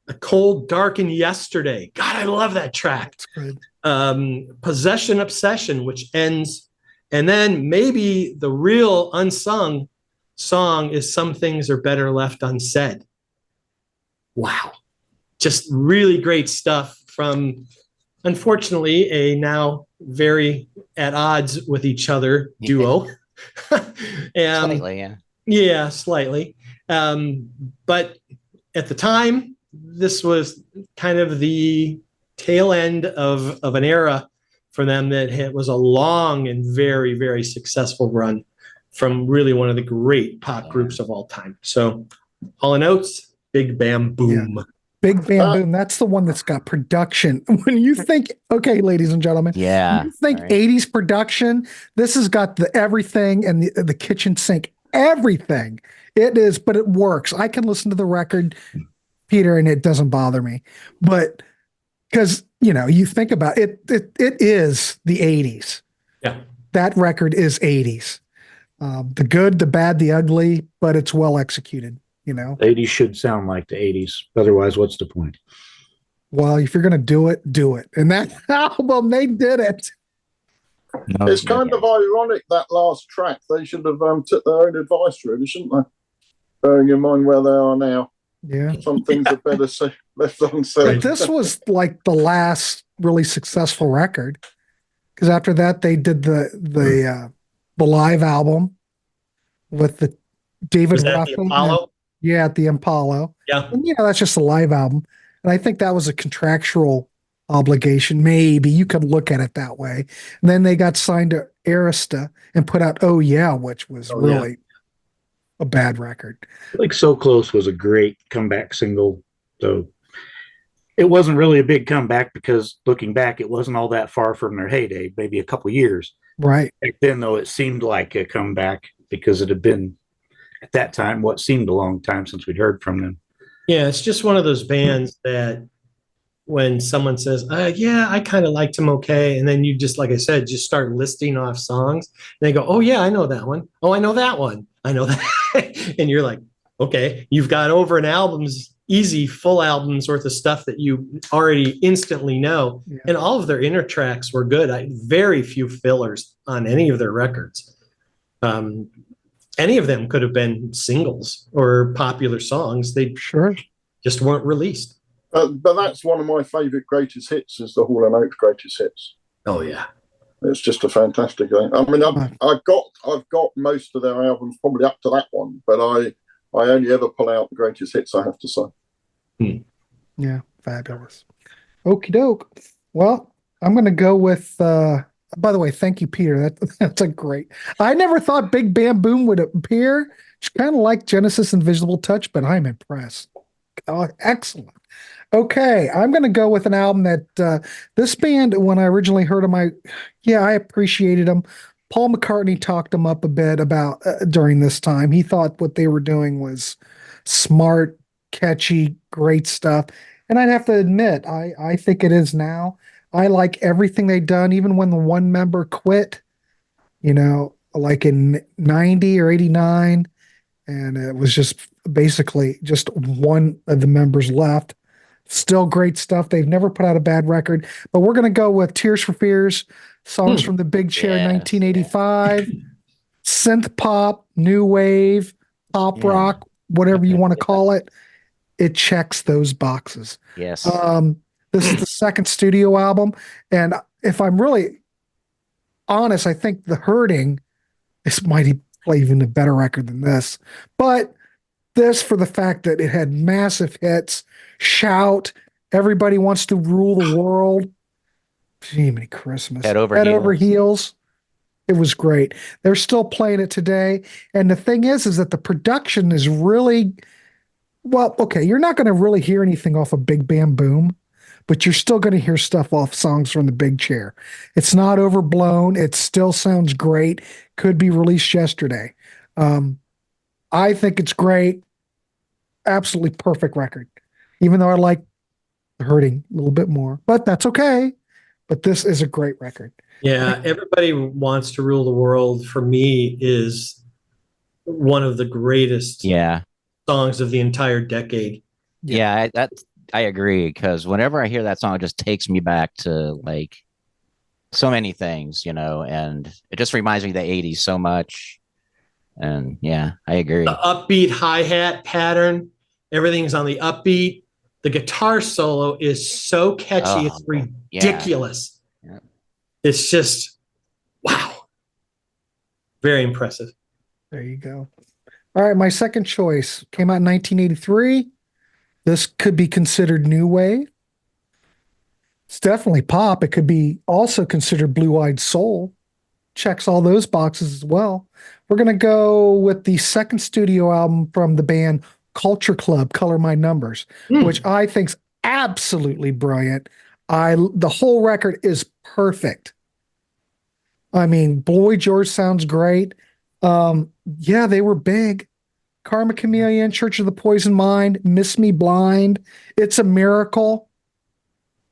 A Cold, Dark, and Yesterday. God, I love that track. That's good. Possession, Obsession, which ends. And then maybe the real unsung song is Some Things Are Better Left Unsaid. Wow. Just really great stuff from, unfortunately, a now very at odds with each other duo. Slightly, yeah. Yeah, slightly. But at the time, this was kind of the tail end of an era for them that was a long and very, very successful run from really one of the great pop groups of all time. So Hall & Oates, Big Bam Boom. Yeah. Big Bam Boom. That's the one that's got production. When you think, okay, ladies and gentlemen, Yeah. when you think right. 80s production, this has got the everything and the kitchen sink, everything. It is, but it works. I can listen to the record, Peter, and it doesn't bother me. But because, you know, you think about it, it is the 80s. Yeah. That record is 80s. The good, the bad, the ugly, but it's well executed, you know. The 80s should sound like the 80s. Otherwise, what's the point? Well, if you're going to do it, do it. And that album, they did it. No, It's kind of ironic, that last track. They should have took their own advice, really, shouldn't they? Bearing in mind where they are now. Yeah. Some things are better left unsaid. But this was like the last really successful record. Because after that, they did the live album with the David Was that the Ruffin. Apollo? Yeah, at the Apollo. Yeah. And, you know, that's just a live album. And I think that was a contractual obligation. Maybe you could look at it that way. And then they got signed to Arista and put out Oh Yeah, which was really a bad record. Like So Close was a great comeback single. So it wasn't really a big comeback because looking back, it wasn't all that far from their heyday, maybe a couple years. Right. Back then, though, it seemed like a comeback because it had been, at that time, what seemed a long time since we'd heard from them. Yeah, it's just one of those bands that when someone says, yeah, I kind of liked him okay. And then you just, like I said, just start listing off songs. And they go, oh, yeah, I know that one. Oh, I know that one. I know that. And you're like, okay, you've got over an album's easy full albums worth of stuff that you already instantly know. Yeah. And all of their inner tracks were good. Very few fillers on any of their records. Any of them could have been singles or popular songs. They just weren't released. But that's one of my favourite greatest hits is the Hall & Oates greatest hits. Oh yeah, it's just a fantastic thing. I mean, I've got most of their albums probably up to that one, but I only ever pull out the greatest hits, I have to say. Yeah, fabulous. Okie doke. Well, I'm going to go with. By the way, thank you, Peter. That's a great. I never thought Big Bam Boom would appear. It's kind of like Genesis Invisible Touch, but I'm impressed. Oh, excellent. Okay, I'm going to go with an album that this band, when I originally heard them, I appreciated them. Paul McCartney talked them up a bit about during this time. He thought what they were doing was smart, catchy, great stuff. And I'd have to admit, I think it is now. I like everything they've done, even when the one member quit, you know, like in 90 or 89. And it was just basically just one of the members left. Still great stuff. They've never put out a bad record. But we're going to go with Tears for Fears, Songs from the Big Chair, 1985, synth pop, new wave, pop rock, whatever you want to call it. it checks those boxes. Yes. This is the second studio album, and if I'm really honest, I think The Hurting might play even a better record than this. But this, for the fact that it had massive hits, Shout, Everybody Wants to Rule the World, Jiminy Christmas, Head Over Heels. It was great. They're still playing it today. And the thing is that the production is really, well, okay, you're not going to really hear anything off of Big Bam Boom, but you're still going to hear stuff off songs from the Big Chair. It's not overblown. It still sounds great. Could be released yesterday. I think it's great. Absolutely perfect record. Even though I like The Hurting a little bit more, but that's okay. But this is a great record. Yeah, Everybody Wants to Rule the World for me is one of the greatest songs of the entire decade. Yeah, I agree, because whenever I hear that song, it just takes me back to like so many things, you know, and it just reminds me of the 80s so much. And yeah, I agree. The upbeat hi-hat pattern, everything's on the upbeat. The guitar solo is so catchy, it's ridiculous. Yeah. It's just, wow. Very impressive. There you go. All right, my second choice came out in 1983. This could be considered new wave. It's definitely pop. It could be also considered blue-eyed soul. Checks all those boxes as well. We're going to go with the second studio album from the band Culture Club, Color My Numbers, which I think's absolutely brilliant. The whole record is perfect. I mean, Boy George sounds great. Yeah, they were big. Karma Chameleon, Church of the Poison Mind, Miss Me Blind, It's a Miracle,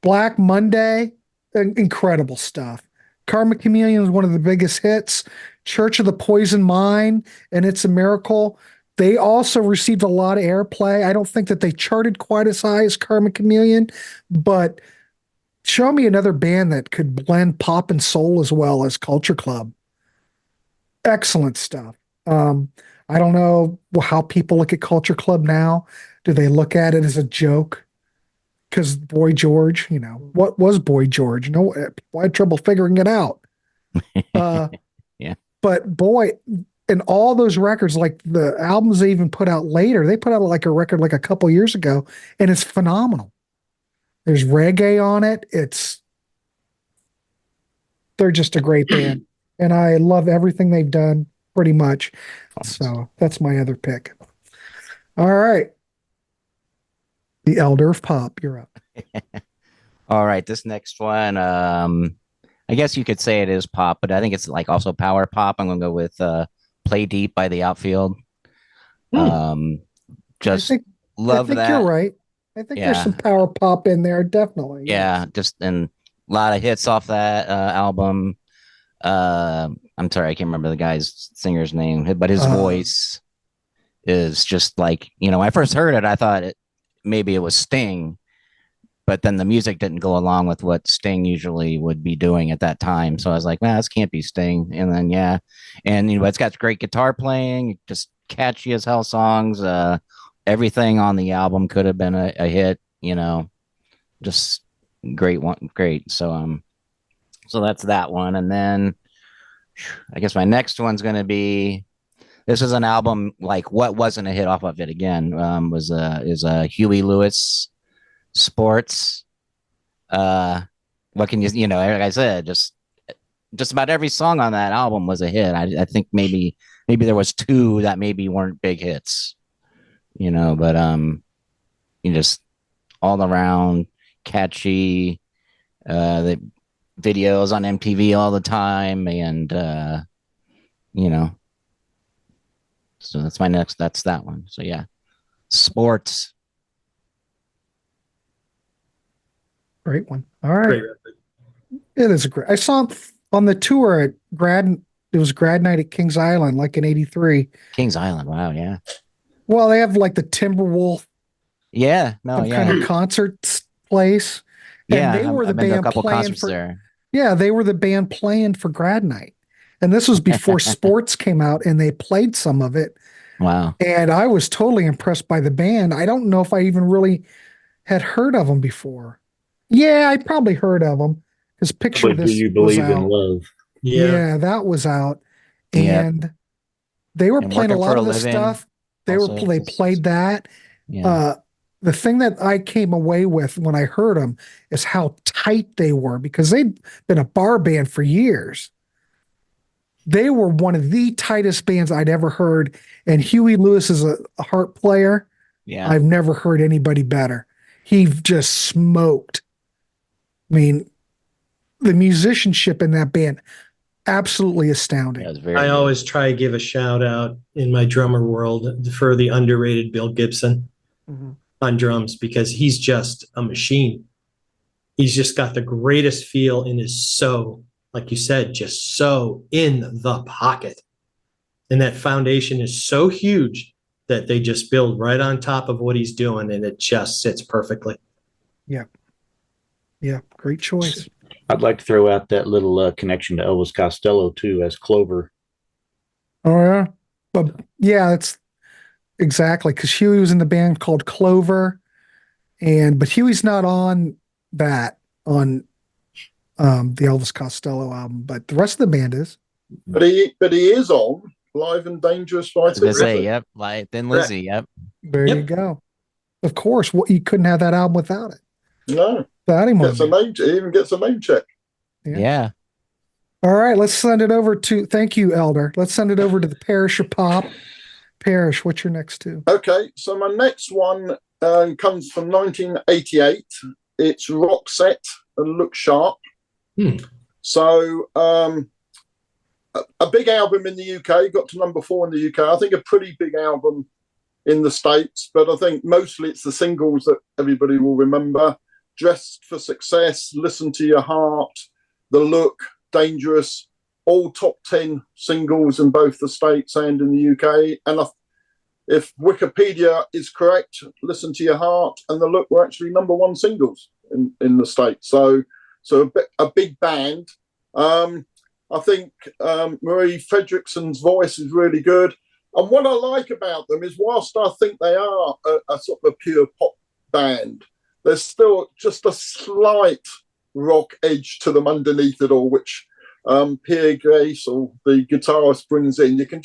Black Monday, incredible stuff. Karma Chameleon is one of the biggest hits. Church of the Poison Mind and It's a Miracle. They also received a lot of airplay. I don't think that they charted quite as high as Karma Chameleon, but show me another band that could blend pop and soul as well as Culture Club. Excellent stuff. I don't know how people look at Culture Club now. Do they look at it as a joke? Because Boy George, you know, what was Boy George? No, people had trouble figuring it out. Yeah. But boy, and all those records, like the albums they even put out later, they put out like a record like a couple years ago, and it's phenomenal. There's reggae on it. They're just a great band. And I love everything they've done pretty much. So that's my other pick. All right. The Elder of Pop, you're up. All right, this next one, I guess you could say it is pop, but I think it's like also power pop. I'm gonna go with Play Deep by the Outfield. Just love that. You're right. I think there's some power pop in there, definitely. Yeah, just and a lot of hits off that album. I'm sorry, I can't remember the guy's singer's name, but his voice is just like, you know, when I first heard it, I thought maybe it was Sting, but then the music didn't go along with what Sting usually would be doing at that time. So I was like, nah, this can't be Sting. And then, and you know, it's got great guitar playing, just catchy as hell songs. Everything on the album could have been a hit, you know, just great. So that's that one. And then I guess my next one's going to be, this is an album, like what wasn't a hit off of it again, is Huey Lewis Sports. What can you know, like I said, just about every song on that album was a hit. I think maybe there was two that maybe weren't big hits, you know, but you just all around catchy, the videos on MTV all the time, and you know, so that's my next. That's that one. So yeah, Sports. Great one. All right. It is a great. I saw him on the tour at it was grad night at Kings Island, like in '83. Kings Island. Wow. Yeah. Well, they have like the Timberwolf. Yeah. No. Yeah. Kind of concert place. Yeah. And they were the I've been to band a couple playing concerts there. Yeah, they were the band playing for grad night. And this was before Sports came out, and they played some of it. Wow. And I was totally impressed by the band. I don't know if I even really had heard of them before. Yeah, I probably heard of them because Picture But do This you was believe in out. love? Yeah, that was out. Yep. And they were And playing a Working for lot a of the Living stuff. also. They played that. Yeah. The thing that I came away with when I heard them is how tight they were because they'd been a bar band for years. They were one of the tightest bands I'd ever heard. And Huey Lewis is a harp player. Yeah. I've never heard anybody better. He just smoked. I mean, the musicianship in that band, absolutely astounding. Yeah, it was very I good. always try to give a shout out in my drummer world for the underrated Bill Gibson on drums because he's just a machine. He's just got the greatest feel and is so, like you said, just so in the pocket. And that foundation is so huge that they just build right on top of what he's doing and it just sits perfectly. Yeah, great choice. I'd like to throw out that little connection to Elvis Costello too, as Clover. Oh yeah, but yeah, it's exactly because Huey was in the band called Clover, but Huey's not on that on the Elvis Costello album, but the rest of the band is. But he is on Live and Dangerous by I was gonna Thin say, Lizzy. yep, like Thin Lizzy, yep. There Yep. you go. Of course, you couldn't have that album without it. No, Without him on gets a there. name. He even gets a name check. Yeah. Yeah. All right, let's send it over to. Thank you, Elder. Let's send it over to the Parish of Pop. Parish, what's your next two? Okay, so my next one comes from 1988. It's Rock Set and Look Sharp. So a big album in the UK, got to number 4 in the UK. I think a pretty big album in the States, but I think mostly it's the singles that everybody will remember. Dressed for Success, Listen to Your Heart, The Look, Dangerous, all top 10 singles in both the States and in the UK. And if Wikipedia is correct, Listen to Your Heart and The Look were actually number 1 singles in the States. So a big band. I think Marie Fredrikson's voice is really good. And what I like about them is whilst I think they are a sort of a pure pop band, there's still just a slight rock edge to them underneath it all, which Pierre Grace, or the guitarist, brings in. You can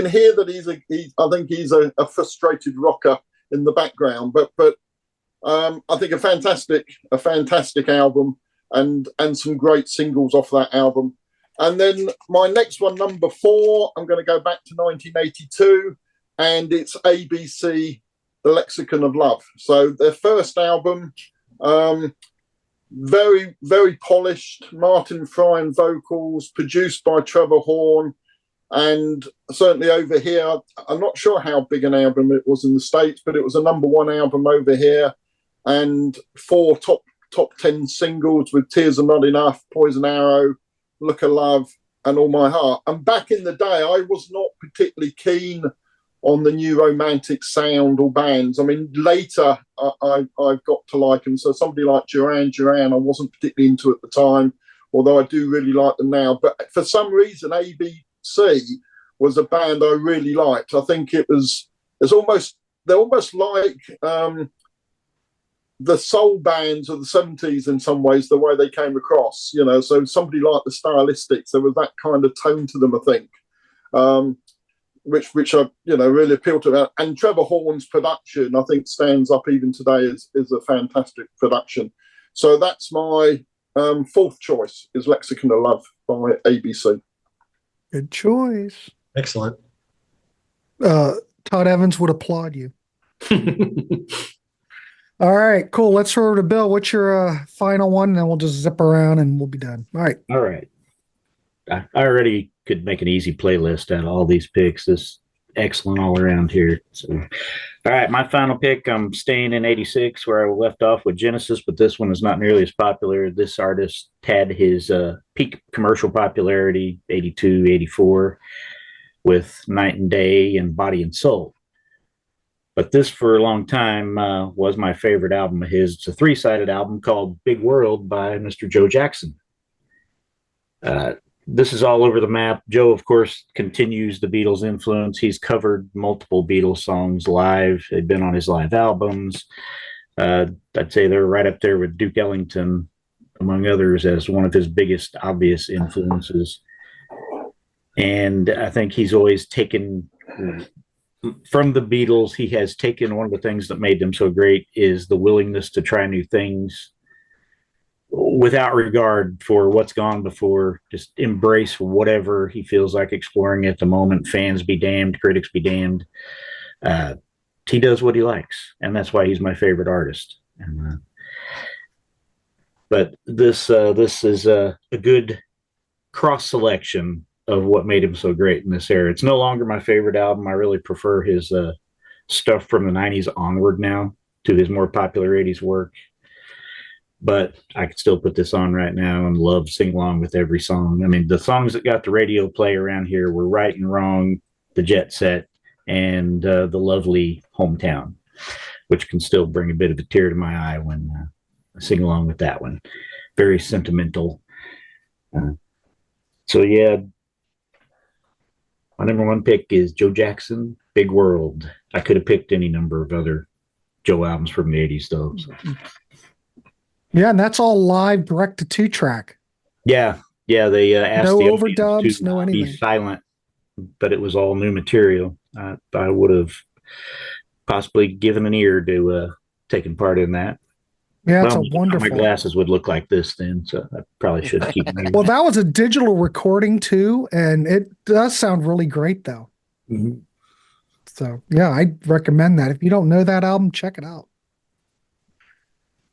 hear that I think he's a frustrated rocker in the background, but I think a fantastic album and some great singles off that album. And then my next one, number 4, I'm going to go back to 1982, and it's ABC, The Lexicon of Love. So their first album, very, very polished, Martin Fry vocals, produced by Trevor Horn. And certainly over here, I'm not sure how big an album it was in the States, but it was a number 1 album over here. And 4 top 10 singles with Tears Are Not Enough, Poison Arrow, Look of Love, and All My Heart. And back in the day, I was not particularly keen on the new romantic sound or bands. I mean, later I've got to like them. So somebody like Duran Duran, I wasn't particularly into at the time, although I do really like them now. But for some reason, ABC was a band I really liked. I think they're almost like the soul bands of the 70s in some ways, the way they came across, so somebody like the Stylistics, there was that kind of tone to them, I think, which I, really appealed to them. And Trevor Horn's production, I think, stands up even today is a fantastic production. So that's my 4th choice, is Lexicon of Love by ABC. Good choice. Excellent. Todd Evans would applaud you. All right, cool. Let's throw over to Bill. What's your final one? And then we'll just zip around and we'll be done. All right. All right. I already could make an easy playlist out of all these picks. This excellent all around here. So, all right, my final pick, I'm staying in 86 where I left off with Genesis, but this one is not nearly as popular. This artist had his peak commercial popularity, 82, 84, with Night and Day and Body and Soul. But this, for a long time, was my favorite album of his. It's a 3-sided album called Big World by Mr. Joe Jackson. this is all over the map. Joe, of course, continues the Beatles influence. He's covered multiple Beatles songs live. They've been on his live albums. I'd say they're right up there with Duke Ellington, among others, as one of his biggest obvious influences. And I think he's always taken from the Beatles, he has taken one of the things that made them so great is the willingness to try new things without regard for what's gone before. Just embrace whatever he feels like exploring at the moment. Fans be damned, critics be damned. He does what he likes, and that's why he's my favorite artist. And, but this is a good cross selection of what made him so great in this era. It's no longer my favorite album. I really prefer his stuff from the 90s onward now to his more popular 80s work. But I could still put this on right now and love sing along with every song. I mean, the songs that got the radio play around here were Right and Wrong, The Jet Set, and the lovely Hometown, which can still bring a bit of a tear to my eye when I sing along with that one. Very sentimental. So yeah, my number one pick is Joe Jackson, Big World. I could have picked any number of other Joe albums from the 80s, though. So. Yeah, and that's all live, direct to 2-track. Yeah, they asked no the overdubs, to no anything. be silent, but it was all new material. I would have possibly given an ear to taking part in that. Yeah, it's well, a wonderful. My glasses would look like this then, so I probably should keep them. Well, that was a digital recording too, and it does sound really great though. Mm-hmm. So yeah, I'd recommend that. If you don't know that album, check it out.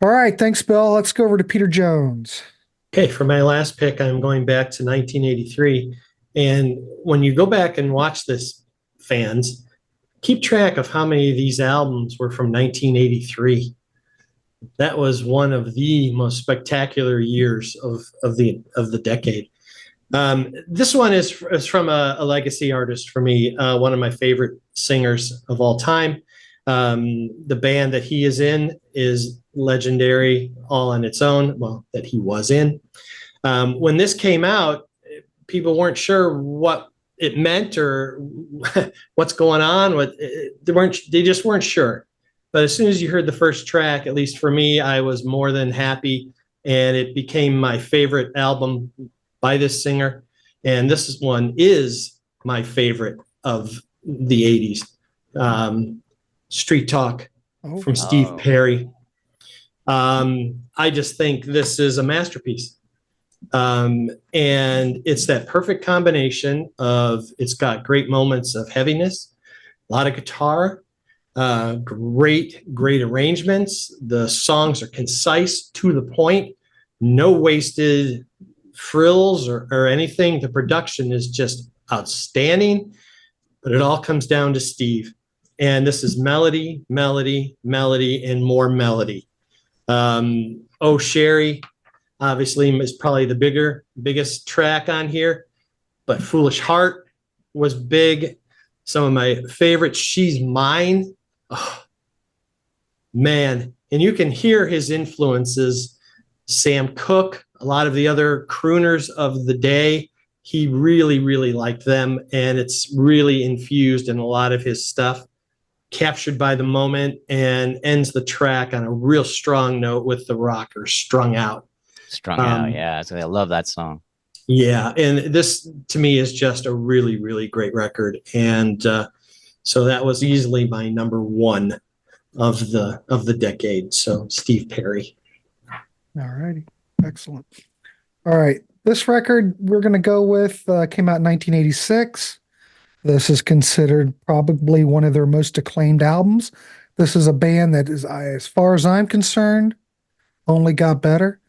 All right, thanks, Bill. Let's go over to Peter Jones. Okay, for my last pick, I'm going back to 1983. And when you go back and watch this, fans, keep track of how many of these albums were from 1983. That was one of the most spectacular years of the decade. This one is from a legacy artist for me, one of my favorite singers of all time. The band that he is in is legendary all on its own. Well, that he was in. When this came out, people weren't sure what it meant or what's going on. They just weren't sure. But as soon as you heard the first track, at least for me, I was more than happy, and it became my favorite album by this singer. And this one is my favorite of the 80s. Street Talk from Steve Perry. I just think this is a masterpiece. And it's that perfect combination of, it's got great moments of heaviness, a lot of guitar, great arrangements. The songs are concise, to the point, no wasted frills or anything. The production is just outstanding, but it all comes down to Steve. And this is melody, melody, melody, and more melody. Oh, Sherry, obviously, is probably the biggest track on here, but Foolish Heart was big. Some of my favorites, She's Mine. Oh, man. And you can hear his influences. Sam Cooke, a lot of the other crooners of the day, he really, really liked them. And it's really infused in a lot of his stuff. Captured by the moment, and ends the track on a real strong note with the rocker Strung Out. Strung Out, yeah. So I love that song. Yeah, and this to me is just a really, really great record. And so that was easily my number one of the decade. So Steve Perry. All righty. Excellent. All right. This record we're going to go with came out in 1986. This is considered probably one of their most acclaimed albums. This is a band that is, as far as I'm concerned, only got better.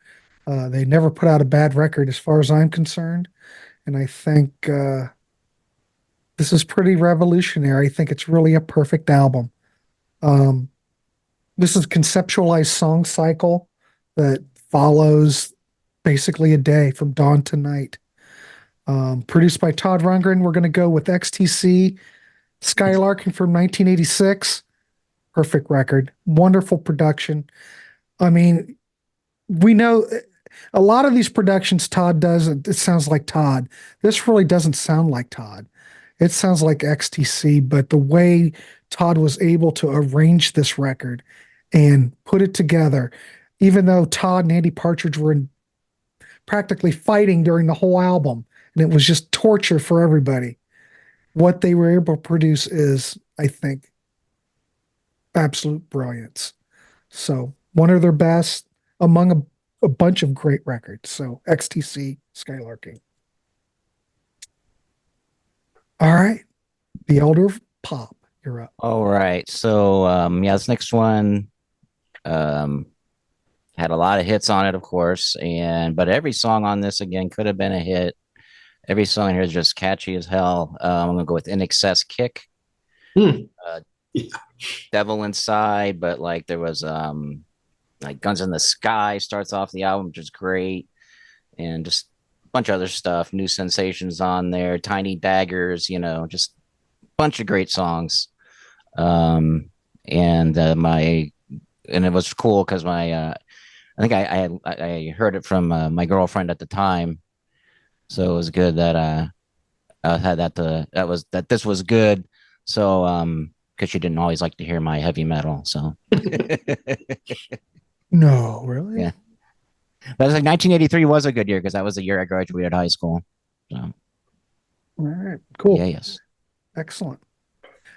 They never put out a bad record as far as I'm concerned. And I think this is pretty revolutionary. I think it's really a perfect album. This is a conceptualized song cycle that follows basically a day from dawn to night. Produced by Todd Rundgren. We're going to go with XTC Skylarking from 1986. Perfect record. Wonderful production. I mean, we know A lot of these productions Todd does, it sounds like Todd. This really doesn't sound like Todd. It sounds like XTC, but the way Todd was able to arrange this record and put it together, even though Todd and Andy Partridge were practically fighting during the whole album, and it was just torture for everybody. What they were able to produce is, I think, absolute brilliance. So one of their best among a bunch of great records. So XTC, Skylarking. All right. The Elder of Pop, you're up. All right. So this next one had a lot of hits on it, of course, but every song on this again could have been a hit. Every song here is just catchy as hell. I'm gonna go with In Excess Kick. Devil Inside, but like there was like Guns in the Sky starts off the album, which is great, and just a bunch of other stuff. New Sensations on there, Tiny Daggers, just a bunch of great songs. And it was cool because I think I heard it from my girlfriend at the time, so it was good that I had that this was good. So because she didn't always like to hear my heavy metal, so No, really? Yeah. But was like 1983 was a good year because that was the year I graduated high school. So All right, cool. yes. Excellent.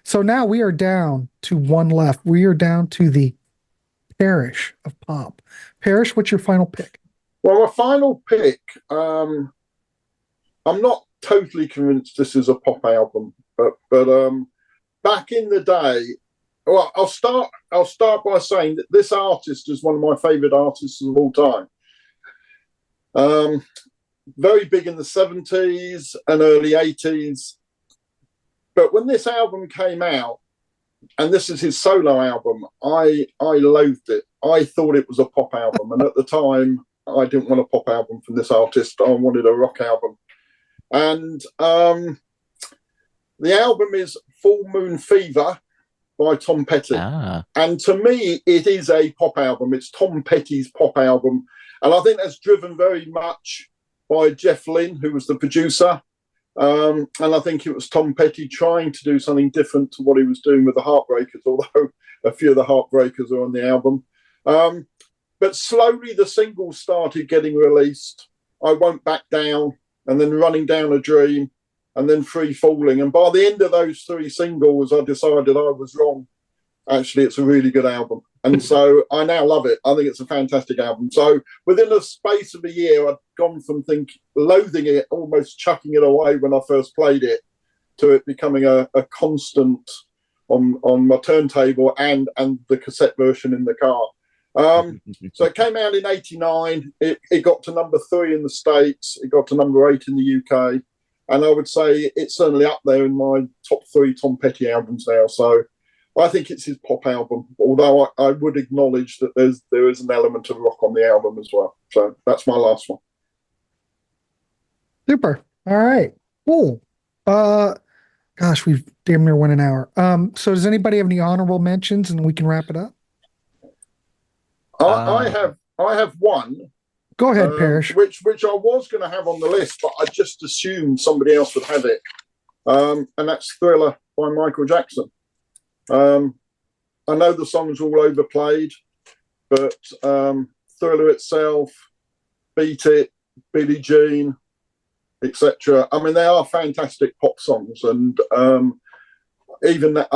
So now we are down to one left. We are down to the Parish of Pop. Parish, what's your final pick? Well, my final pick, I'm not totally convinced this is a pop album, but back in the day, well, I'll start by saying that this artist is one of my favorite artists of all time. Very big in the 70s and early 80s. But when this album came out, and this is his solo album, I loathed it. I thought it was a pop album. And at the time, I didn't want a pop album from this artist. I wanted a rock album. And the album is Full Moon Fever by Tom Petty. And to me, it is a pop album. It's Tom Petty's pop album. And I think that's driven very much by Jeff Lynne, who was the producer. And I think it was Tom Petty trying to do something different to what he was doing with the Heartbreakers, although a few of the Heartbreakers are on the album. But slowly the singles started getting released. I Won't Back Down, and then Running Down a Dream, and then Free Falling. And by the end of those three singles, I decided I was wrong. Actually, it's a really good album. And so I now love it. I think it's a fantastic album. So within the space of a year, I'd gone from loathing it, almost chucking it away when I first played it, to it becoming a constant on my turntable and the cassette version in the car. So it came out in 89. It got to number 3 in the States. It got to number 8 in the UK. And I would say it's certainly up there in my top 3 Tom Petty albums now. So I think it's his pop album, although I would acknowledge that there is an element of rock on the album as well. So that's my last one. Super. All right. Cool. Gosh, we've damn near went an hour. So does anybody have any honorable mentions and we can wrap it up? I have one. Go ahead, Parish. Which I was going to have on the list, but I just assumed somebody else would have it. And that's Thriller by Michael Jackson. I know the song's all overplayed, but Thriller itself, Beat It, Billie Jean, etc. I mean, they are fantastic pop songs, and even that.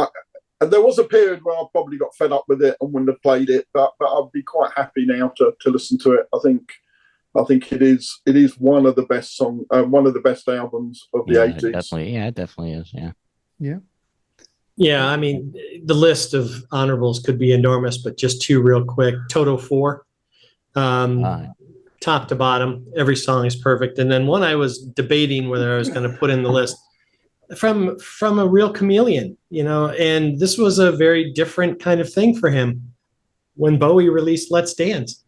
And there was a period where I probably got fed up with it and wouldn't have played it, but I'd be quite happy now to listen to it. I think it is one of the best one of the best albums of the 80s. It definitely is. Yeah. Yeah, I mean, the list of honorables could be enormous, but just 2 real quick. Toto 4, top to bottom, every song is perfect. And then one I was debating whether I was going to put in the list from a real chameleon, and this was a very different kind of thing for him when Bowie released Let's Dance.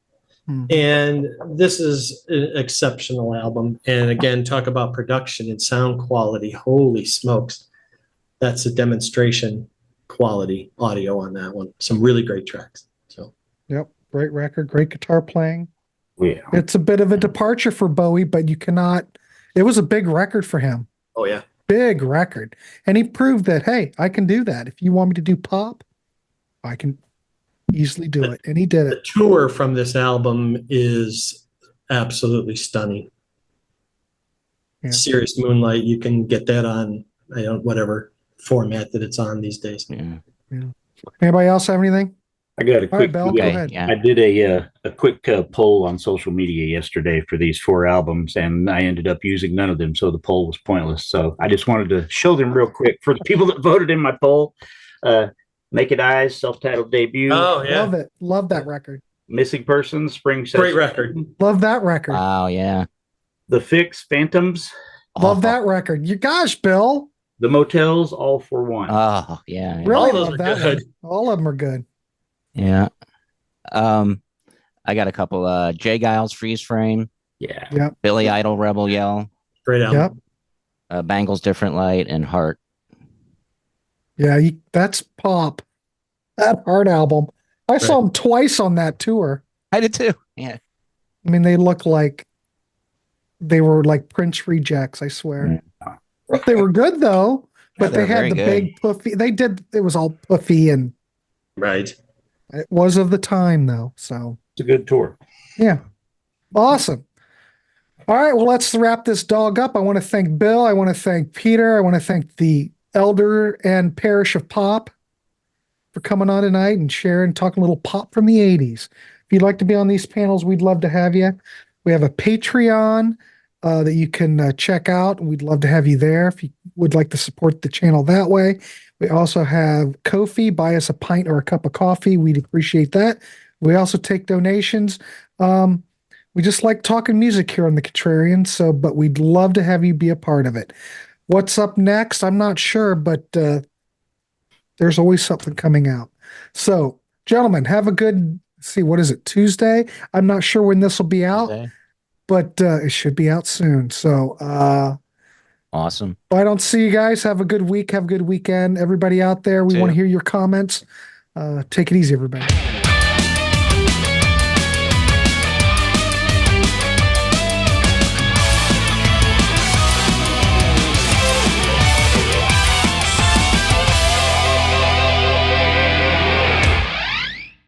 And this is an exceptional album. And again, talk about production and sound quality. Holy smokes. That's a demonstration quality audio on that one. Some really great tracks. So, yep, great record, great guitar playing. Yeah. It's a bit of a departure for Bowie, but you cannot. It was a big record for him. Oh yeah. Big record. And he proved that, hey, I can do that. If you want me to do pop, I can easily do it. And he did The it. tour from this album is absolutely stunning. Yeah. Serious Moonlight, you can get that on whatever format that it's on these days. Yeah. Anybody else have anything? I got a All right, quick. Bill, go ahead. Yeah. I did a quick poll on social media yesterday for these 4 albums, and I ended up using none of them, so the poll was pointless. So I just wanted to show them real quick for the people that voted in my poll. Naked Eyes, self-titled debut. Oh yeah. Love it. Love that record. Missing Persons, Spring Session. Great record. Love that record. Wow. Yeah. The Fix, Phantoms. Love Oh. that record. You gosh, Bill. The Motels, All for One. Oh, yeah. Really All those love are that good. one. All of them are good. Yeah. I got a couple. Jay Giles, Freeze Frame. Yeah. Yep. Billy Idol, Rebel Yell. Great album. Yep. Bangles, Different Light, and Heart. Yeah, that's pop. That Heart album. I saw them twice on that tour. I did too. Yeah. I mean, they look like they were like Prince rejects, I swear. They were good though, but they're they had very the good. big puffy. It was all puffy, and Right. it was of the time though. So It's a good tour. yeah, awesome. All right, well, let's wrap this dog up. I want to thank Bill. I want to thank Peter. I want to thank the Elder and Parish of Pop for coming on tonight and sharing, talking a little pop from the 80s. If you'd like to be on these panels, we'd love to have you. We have a Patreon that you can check out. We'd love to have you there if you would like to support the channel that way. We also have Ko-fi. Buy us a pint or a cup of coffee. We'd appreciate that. We also take donations. We just like talking music here on the Contrarians, but we'd love to have you be a part of it. What's up next? I'm not sure, but there's always something coming out. So, gentlemen, have a good, what is it, Tuesday? I'm not sure when this will be out, but it should be out soon. So, Awesome. if I don't see you guys, have a good week. Have a good weekend. Everybody out there, we want to hear your comments. Take it easy, everybody.